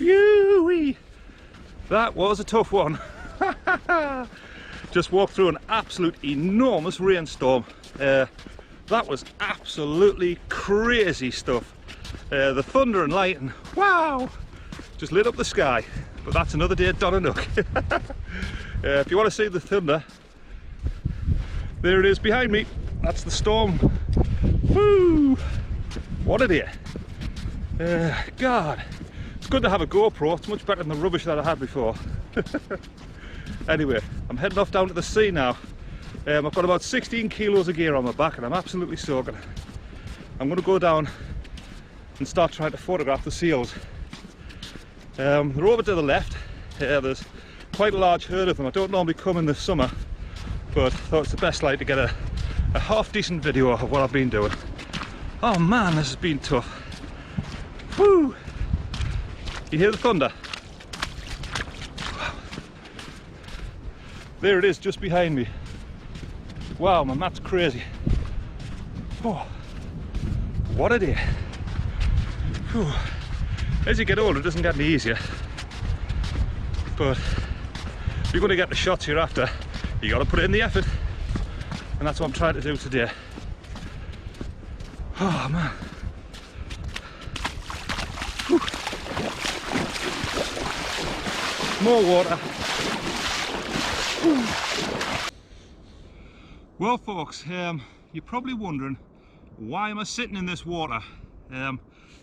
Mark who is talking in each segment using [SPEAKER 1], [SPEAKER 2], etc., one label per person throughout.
[SPEAKER 1] Phew-wee. That was a tough one. Just walked through an absolute enormous rainstorm. That was absolutely crazy stuff. The thunder and lightning, wow, just lit up the sky. But that's another day at Donna Nook. If you want to see the thunder, there it is behind me. That's the storm. Woo! What a day. God, it's good to have a GoPro. It's much better than the rubbish that I had before. Anyway, I'm heading off down to the sea now. I've got about 16 kilos of gear on my back and I'm absolutely soaking. I'm going to go down and start trying to photograph the seals. They're over to the left. There's quite a large herd of them. I don't normally come in the summer, but I thought it's the best light to get a half decent video of what I've been doing. Oh man, this has been tough. Woo! You hear the thunder? There it is, just behind me. Wow, man, that's crazy. Oh, what a day. Whew. As you get older, it doesn't get any easier. But if you're going to get the shots you're after, you got to put it in the effort. And that's what I'm trying to do today. Oh, man. Whew. More water. Whew. Well folks, you're probably wondering, why am I sitting in this water? Well,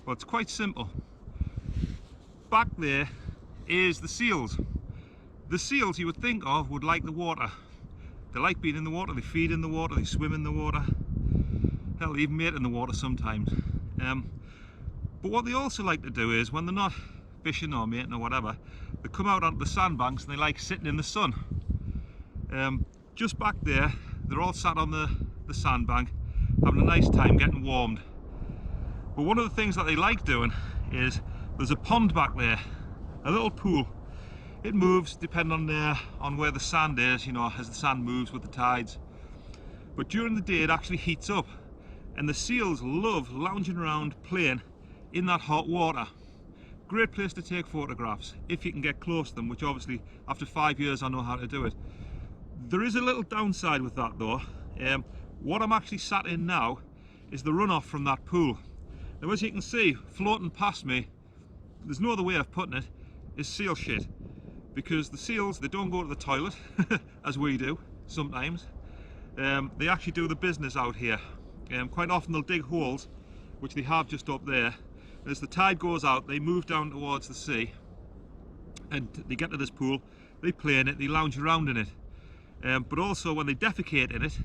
[SPEAKER 1] it's quite simple. Back there is the seals. The seals you would think of would like the water. They like being in the water, they feed in the water, they swim in the water. Hell, they even mate in the water sometimes. But what they also like to do is, when they're not fishing or mating or whatever, they come out onto the sandbanks and they like sitting in the sun. Just back there, they're all sat on the sandbank, having a nice time getting warmed. But one of the things that they like doing is, there's a pond back there, a little pool. It moves depending on where the sand is, you know, as the sand moves with the tides. But during the day it actually heats up, and the seals love lounging around playing in that hot water. Great place to take photographs if you can get close to them, which obviously after 5 years I know how to do it. There is a little downside with that though. What I'm actually sat in now is the runoff from that pool. Now as you can see, floating past me, there's no other way of putting it, is seal shit. Because the seals, they don't go to the toilet, as we do, sometimes. They actually do the business out here. Quite often they'll dig holes, which they have just up there. And as the tide goes out, they move down towards the sea. And they get to this pool, they play in it, they lounge around in it. But also when they defecate in it,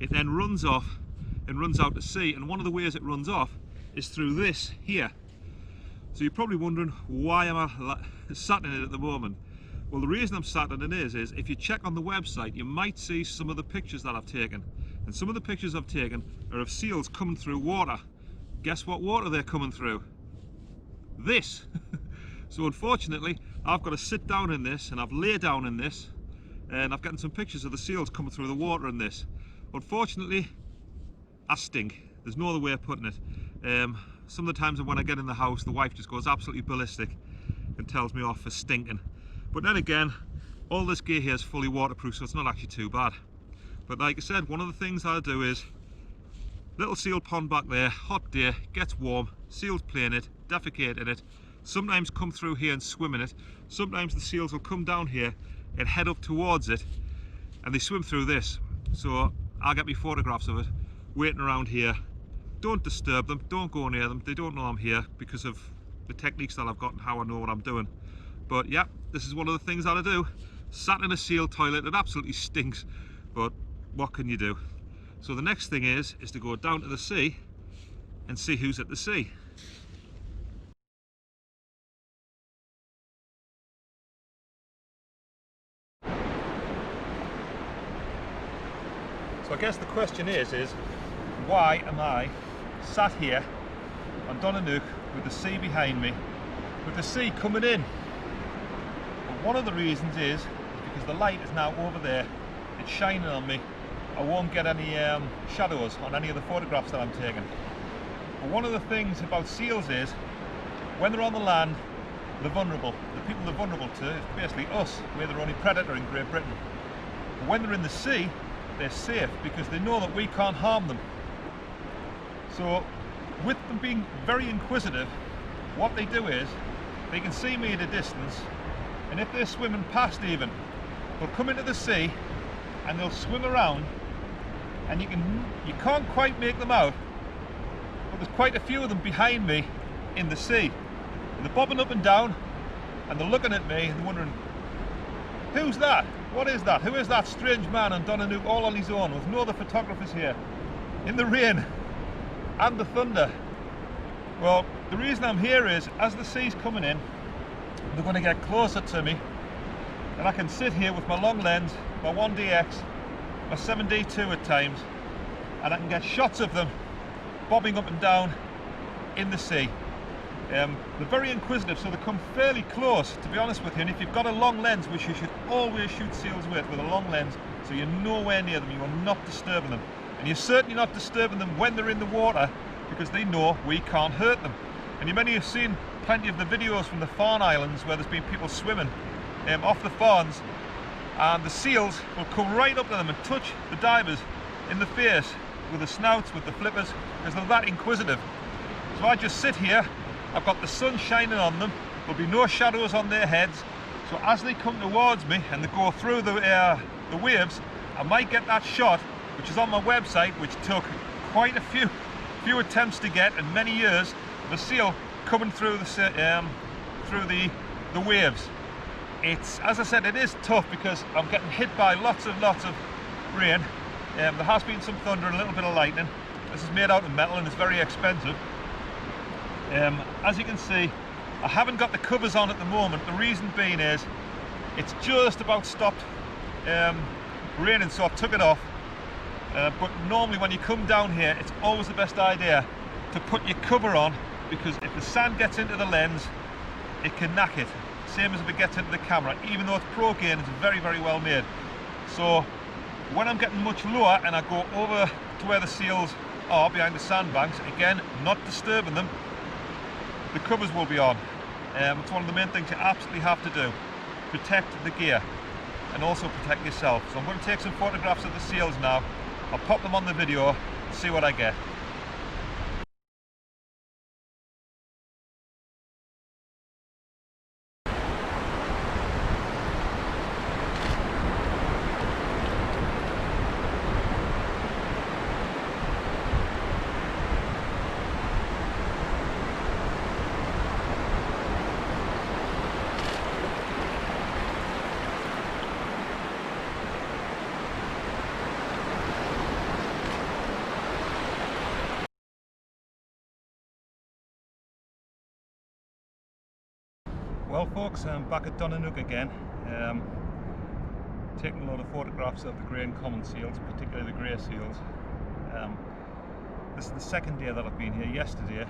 [SPEAKER 1] it then runs off and runs out to sea. And one of the ways it runs off is through this here. So you're probably wondering, why am I sat in it at the moment? Well, the reason I'm sat in it is if you check on the website, you might see some of the pictures that I've taken. And some of the pictures I've taken are of seals coming through water. Guess what water they're coming through? This. So unfortunately, I've got to sit down in this, and I've laid down in this, and I've gotten some pictures of the seals coming through the water in this. Unfortunately, I stink. There's no other way of putting it. Some of the times when I get in the house, the wife just goes absolutely ballistic and tells me off for stinking. But then again, all this gear here is fully waterproof, so it's not actually too bad. But like I said, one of the things I'll do is, little seal pond back there, hot day, gets warm, seals play in it, defecate in it, sometimes come through here and swim in it. Sometimes the seals will come down here and head up towards it, and they swim through this. So I'll get me photographs of it, waiting around here. Don't disturb them, don't go near them, they don't know I'm here because of the techniques that I've got and how I know what I'm doing. But yeah, this is one of the things that I do. Sat in a seal toilet, it absolutely stinks, but what can you do? So the next thing is to go down to the sea and see who's at the sea. So I guess the question is why am I sat here on Donna Nook with the sea behind me, with the sea coming in? Well, one of the reasons is because the light is now over there, it's shining on me. I won't get any shadows on any of the photographs that I'm taking. But one of the things about seals is, when they're on the land, the vulnerable. The people they're vulnerable to is basically us. We're their only predator in Great Britain. But when they're in the sea, they're safe because they know that we can't harm them. So with them being very inquisitive, what they do is they can see me at a distance, and if they're swimming past even, they'll come into the sea and they'll swim around, and you can't quite make them out, but there's quite a few of them behind me in the sea, and they're bobbing up and down and they're looking at me and they're wondering, who's that? What is that? Who is that strange man on Donna, Nook, all on his own with no other photographers here, in the rain and the thunder? Well, the reason I'm here is, as the sea's coming in, they're going to get closer to me, and I can sit here with my long lens, my 1DX, my 7D2 at times, and I can get shots of them bobbing up and down in the sea. They're very inquisitive, so they come fairly close, to be honest with you, and if you've got a long lens, which you should always shoot seals with a long lens, so you're nowhere near them, you are not disturbing them, and you're certainly not disturbing them when they're in the water, because they know we can't hurt them. And you may have seen plenty of the videos from the Farne Islands where there's been people swimming off the Farnes, and the seals will come right up to them and touch the divers in the face with the snouts, with the flippers, because they're that inquisitive. So I just sit here, I've got the sun shining on them, there'll be no shadows on their heads, so as they come towards me and they go through the waves, I might get that shot, which is on my website, which took quite a few attempts to get, and many years, of a seal coming through the waves. It's, as I said, it is tough because I'm getting hit by lots of rain. There has been some thunder and a little bit of lightning. This is made out of metal and it's very expensive. As you can see, I haven't got the covers on at the moment. The reason being is it's just about stopped raining, so I took it off. But normally when you come down here, it's always the best idea to put your cover on, because if the sand gets into the lens, it can knack it. Same as if it gets into the camera, even though it's pro gain, it's very well made. So when I'm getting much lower and I go over to where the seals are behind the sandbanks, again, not disturbing them, the covers will be on. It's one of the main things you absolutely have to do. Protect the gear and also protect yourself. So I'm going to take some photographs of the seals now. I'll pop them on the video and see what I get. Well folks, I'm back at Donna, Nook again, taking a lot of photographs of the grey and common seals, particularly the grey seals. This is the second day that I've been here. Yesterday it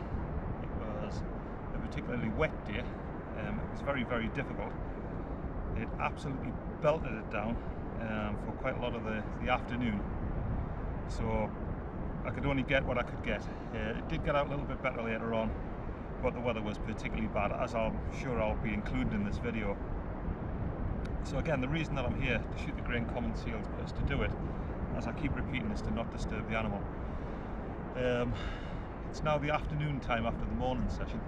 [SPEAKER 1] was a particularly wet day. It was very difficult. It absolutely belted it down for quite a lot of the afternoon, so I could only get what I could get. It did get out a little bit better later on, but the weather was particularly bad, as I'm sure I'll be included in this video. So again, the reason that I'm here to shoot the grey and common seals is to do it, as I keep repeating, is to not disturb the animal. It's now the afternoon time after the morning session,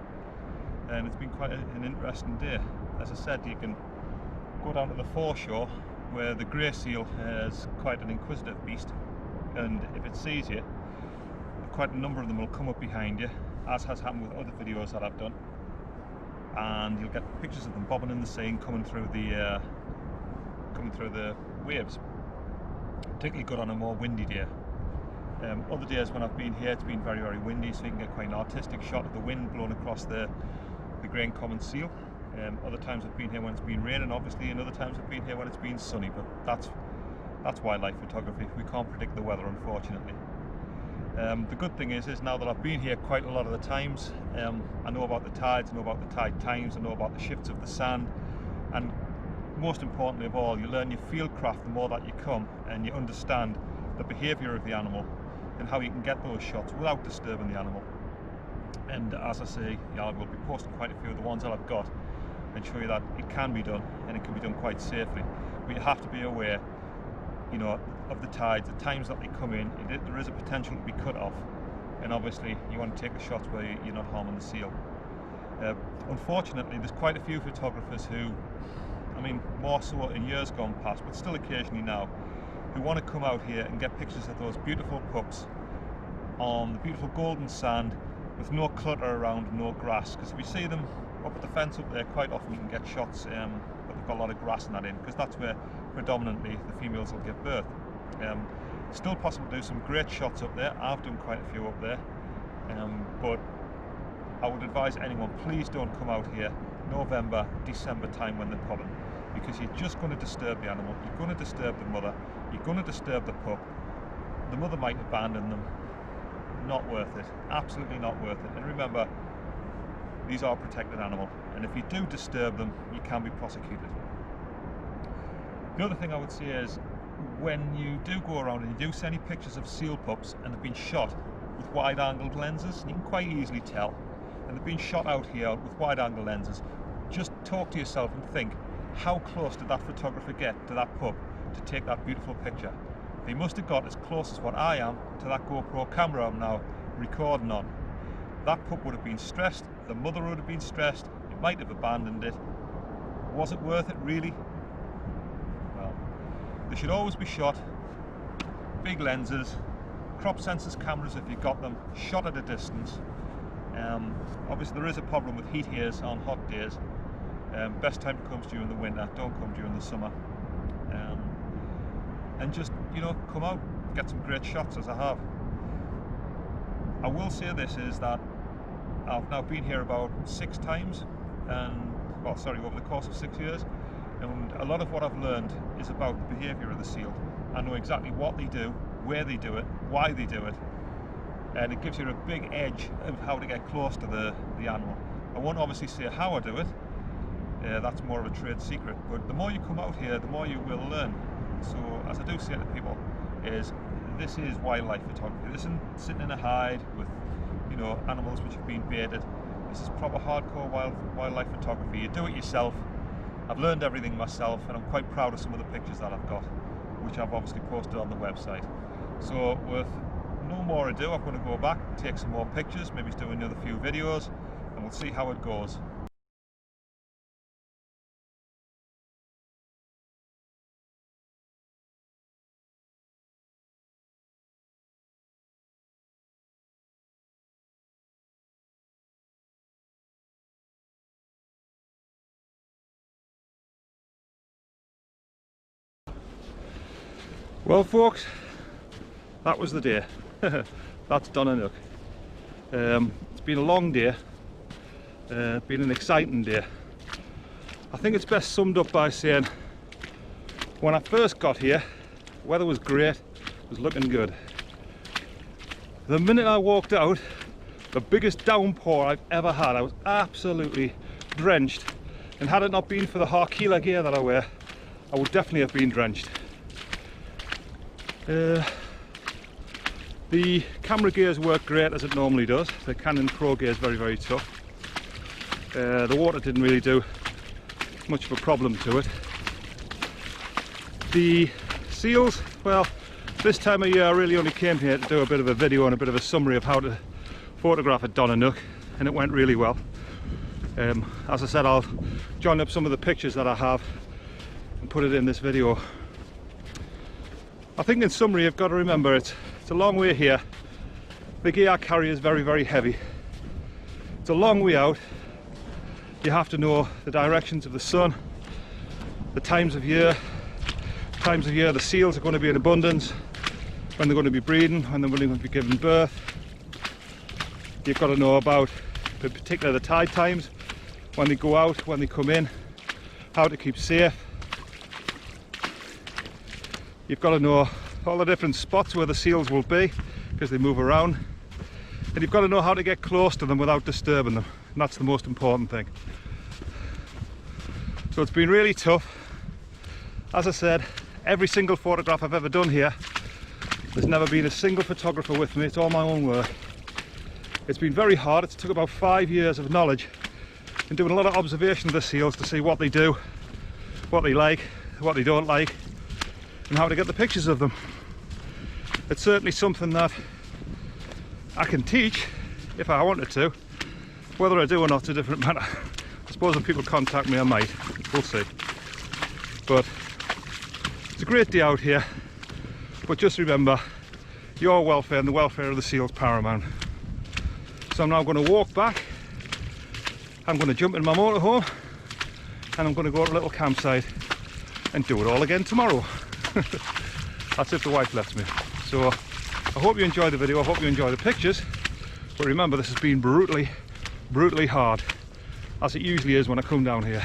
[SPEAKER 1] and it's been quite an interesting day. As I said, you can go down to the foreshore where the grey seal is quite an inquisitive beast, and if it sees you, quite a number of them will come up behind you, as has happened with other videos that I've done, and you'll get pictures of them bobbing in the sea and coming through the waves. Particularly good on a more windy day. Other days when I've been here, it's been very windy, so you can get quite an artistic shot of the wind blowing across the grey and common seal. Other times I've been here when it's been raining, obviously, and other times I've been here when it's been sunny, but that's wildlife photography. We can't predict the weather, unfortunately. The good thing is now that I've been here quite a lot of the times, I know about the tides, I know about the tide times, I know about the shifts of the sand, and most importantly of all, you learn your field craft the more that you come, and you understand the behaviour of the animal and how you can get those shots without disturbing the animal. And as I say, I will be posting quite a few of the ones that I've got and show you that it can be done, and it can be done quite safely. But you have to be aware, you know, of the tides, the times that they come in. There is a potential to be cut off, and obviously you want to take the shots where you're not harming the seal. Unfortunately, there's quite a few photographers who, I mean, more so in years gone past, but still occasionally now, who want to come out here and get pictures of those beautiful pups on the beautiful golden sand with no clutter around, no grass. Because if you see them up at the fence up there, quite often you can get shots but they've got a lot of grass in that in, because that's where predominantly the females will give birth. Still possible to do some great shots up there. I've done quite a few up there, but I would advise anyone, please don't come out here November, December time when they're popping, because you're just going to disturb the animal, you're going to disturb the mother, you're going to disturb the pup. The mother might abandon them. Not worth it, absolutely not worth it. And remember, these are a protected animal, and if you do disturb them, you can be prosecuted. The other thing I would say is, when you do go around and you do see any pictures of seal pups and they've been shot with wide-angled lenses, you can quite easily tell, and they've been shot out here with wide-angle lenses, just talk to yourself and think, how close did that photographer get to that pup to take that beautiful picture? They must have got as close as what I am to that GoPro camera I'm now recording on. That pup would have been stressed, the mother would have been stressed, it might have abandoned it. Was it worth it really? Well, they should always be shot, big lenses, crop sensors cameras if you've got them, shot at a distance. Obviously there is a problem with heat haze on hot days. Best time comes during the winter, don't come during the summer. And just, you know, come out, get some great shots as I have. I will say this is that I've now been here about 6 times, and, well, sorry, over the course of 6 years, and a lot of what I've learned is about the behaviour of the seal. I know exactly what they do, where they do it, why they do it, and it gives you a big edge of how to get close to the animal. I won't obviously say how I do it, that's more of a trade secret, but the more you come out here, the more you will learn. So, as I do say to people, is this is wildlife photography. This isn't sitting in a hide with, you know, animals which have been baited. This is proper hardcore wildlife photography. You do it yourself. I've learned everything myself, and I'm quite proud of some of the pictures that I've got, which I've obviously posted on the website. So, with no more ado, I'm going to go back, take some more pictures, maybe do another few videos, and we'll see how it goes. Well folks, that was the day. That's Donna Nook. It's been a long day, been an exciting day. I think it's best summed up by saying, when I first got here, the weather was great, it was looking good. The minute I walked out, the biggest downpour I've ever had, I was absolutely drenched, and had it not been for the Harkila gear that I wear, I would definitely have been drenched. The camera gears work great as it normally does. The Canon Pro gear is very, very tough. The water didn't really do much of a problem to it. The seals, well, this time of year I really only came here to do a bit of a video and a bit of a summary of how to photograph a Donna Nook, and it went really well. As I said, I'll join up some of the pictures that I have and put it in this video. I think in summary you've got to remember it's a long way here. The gear I carry is very, very heavy. It's a long way out. You have to know the directions of the sun, the times of year the seals are going to be in abundance, when they're going to be breeding, when they're going to be giving birth. You've got to know about, in particular, the tide times, when they go out, when they come in, how to keep safe. You've got to know all the different spots where the seals will be, because they move around, and you've got to know how to get close to them without disturbing them, and that's the most important thing. So it's been really tough. As I said, every single photograph I've ever done here, there's never been a single photographer with me, it's all my own work. It's been very hard. It took about 5 years of knowledge and doing a lot of observation of the seals to see what they do, what they like, what they don't like, and how to get the pictures of them. It's certainly something that I can teach if I wanted to. Whether I do or not is a different matter. I suppose if people contact me I might, we'll see. But it's a great day out here, but just remember, your welfare and the welfare of the seals paramount. So I'm now going to walk back, I'm going to jump in my motorhome, and I'm going to go to a little campsite and do it all again tomorrow. That's if the wife lets me. So I hope you enjoy the video, I hope you enjoy the pictures, but remember, this has been brutally hard, as it usually is when I come down here.